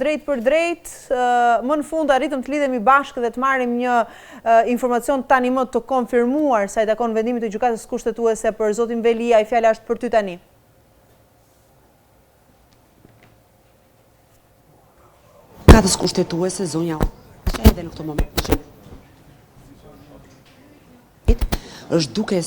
Drejt për drejt, më në fund arritëm të lidhemi bashkë dhe të marrim një informacion tani më të konfirmuar sa i takon vendimit të gjykatës kushtetuese për zotin Velia, i fjala është për ty tani. Gjykatës kushtetuese zonja edhe në këtë moment është duke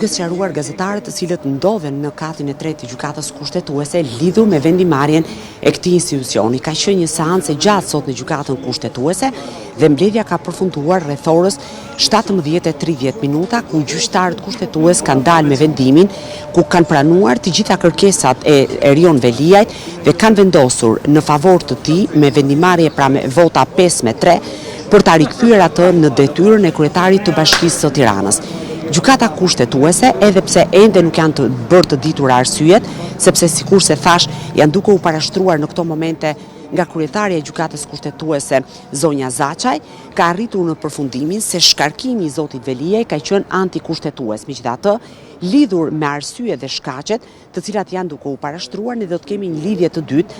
sqaruar gazetarët të cilët ndodhen në katin e tretë të gjykatës kushtetuese lidhur me vendimarrjen e këtij institucioni. Ka qenë një seancë e gjatë sot në gjykatën kushtetuese dhe mbledhja ka përfunduar rreth orës 17:30 ku gjyqtarët kushtetues kanë dalë me vendimin ku kanë pranuar të gjitha kërkesat e Erion Veliajt dhe kanë vendosur në favor të tij me vendimarrje pra me vota 5-3 për ta rikthyer atë në detyrën e kryetarit të Bashkisë së Tiranës. Gjykata kushtetuese, edhe pse ende nuk janë të bërë të ditura arsyet, sepse sikur se thash, janë duke u parashtruar në këto momente nga kryetaria e gjykatës kushtetuese zonja Zaçaj, ka arritur në përfundimin se shkarkimi i zotit Veliaj ka qenë antikushtetues. Megjithatë, lidhur me arsye dhe shkaqet, të cilat janë duke u parashtruar, ne do të kemi një lidhje të dytë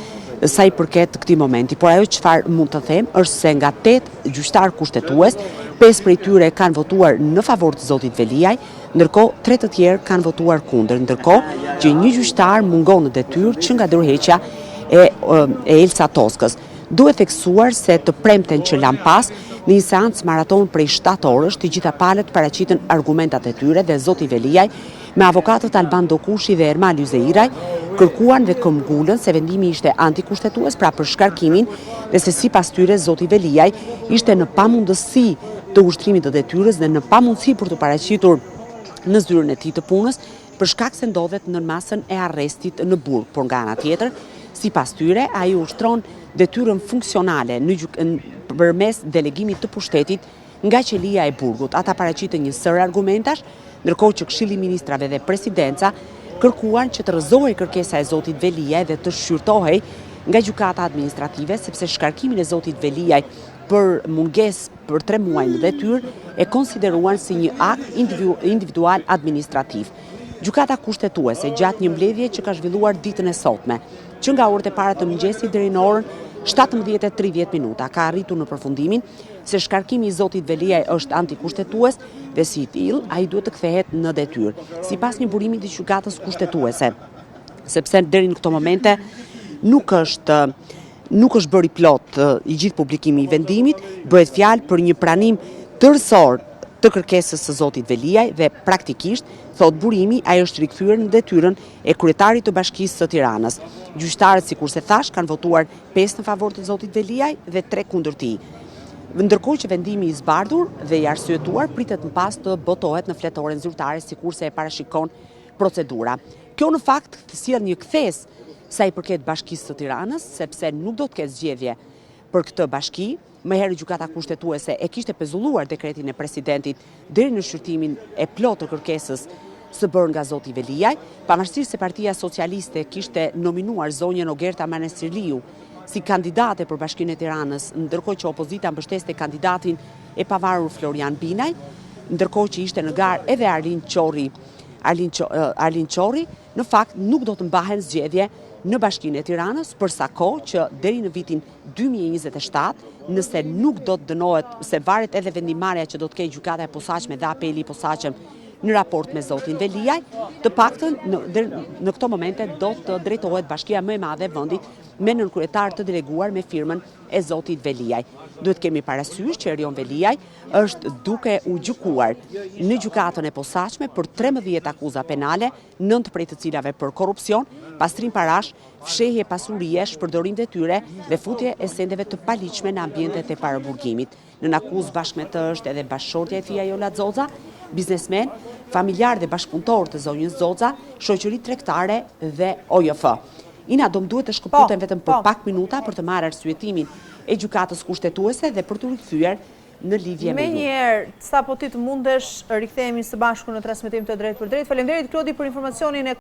sa i përket këtij momenti. Por ajo çfarë mund të them është se nga 8 gjyqtar kushtetues, 5 prej tyre kanë votuar në favor të zotit Veliaj, ndërkohë 3 të tjerë kanë votuar kundër, ndërkohë që një gjyqtar mungon në detyrë që nga ndërheqja e Elsa Toskës. Duhet theksuar se të premten që lan pas në një seancë maraton prej 7 orësh, të gjitha palët paraqiten argumentat e tyre dhe zoti Veliaj me avokatët Alban Dokushi dhe Ermal Yzeiraj kërkuan dhe këmbgulën se vendimi ishte antikushtetues pra për shkarkimin dhe se sipas tyre zoti Veliaj ishte në pamundësi të ushtrimit të detyrës dhe në pamundësi për të paraqitur në zyrën e tij të punës për shkak se ndodhet në masën e arrestit në burg, por nga ana tjetër, sipas tyre, ai ushtron detyrën funksionale përmes delegimit të pushtetit nga qelia e burgut. Ata paraqitën një sër argumentash, ndërkohë që Këshilli i Ministrave dhe Presidenca kërkuan që të rrëzohej kërkesa e zotit Veliaj dhe të shqyrtohej nga gjykata administrative, sepse shkarkimin e zotit Veliaj për mungesë për 3 muaj në detyrë e konsideruan si një akt individual administrativ. Gjykata kushtetuese gjatë një mbledhje që ka zhvilluar ditën e sotme, që nga orët e para të mëngjesit deri në orën 17:30 ka arritur në përfundimin se shkarkimi i zotit Veliaj është antikushtetues dhe si i tillë ai duhet të kthehet në detyrë, sipas një burimi të gjykatës kushtetuese, sepse deri në këto momente nuk është bërë i plot i gjithë publikimi i vendimit, bëhet fjalë për një pranim tërësor të kërkesës së zotit Veliaj dhe praktikisht, thot burimi, ai është rikthyer në detyrën e kryetarit të Bashkisë së Tiranës. Gjyqtarët, sikur se thash, kanë votuar 5 në favor të zotit Veliaj dhe 3 kundër tij. Ndërkohë që vendimi i zbardhur dhe i arsyetuar pritet më pas të botohet në fletoren zyrtare sikur se e parashikon procedura. Kjo në fakt sjell një kthes sa i përket Bashkisë së Tiranës, sepse nuk do të ketë zgjedhje për këtë bashki. Më herë gjykata kushtetuese e kishte pezulluar dekretin e presidentit deri në shqyrtimin e plotë të kërkesës së bërë nga zoti Veliaj, pavarësisht se Partia Socialiste kishte nominuar zonjën Ogerta Manesirliu si kandidate për Bashkinë e Tiranës, ndërkohë që opozita mbështeste kandidatin e pavarur Florian Binaj, ndërkohë që ishte në garë edhe Arlin Qorri, në fakt nuk do të mbahen zgjedhje në Bashkinë e Tiranës, përsa kohë që deri në vitin 2027, nëse nuk do të dënohet, se varet edhe vendimarrja që do të ketë gjykata e posaçme dhe apeli i posaçëm në raport me zotin Veliaj, të paktën në këto momente do të drejtohet bashkia më e madhe e vendit me nënkryetar të deleguar me firmën e zotit Veliaj. Duhet kemi parasysh që Erion Veliaj është duke u gjykuar në gjykatën e posaçme për 13 akuza penale, 9 prej të cilave për korrupsion, pastrim parash, fshehje pasurie, shpërdorim detyre dhe futje e sendeve të paligjshme në ambientet e paraburgimit. Në akuzë bashkë me të është edhe bashkëshortja e tij Jola Xoxa, biznesmen, familjar dhe bashkëpunëtor të zonjës Xoxa, shoqëri tregtare dhe OJF. Ina do më duhet të shkëputen vetëm për pak minuta për të marrë arsyetimin e gjykatës kushtetuese dhe për të rikthyer në lidhje me ju. Menjëherë, sapo ti të mundesh, rikthehemi së bashku në transmetim të drejt për drejt. Faleminderit Klodi për informacionin e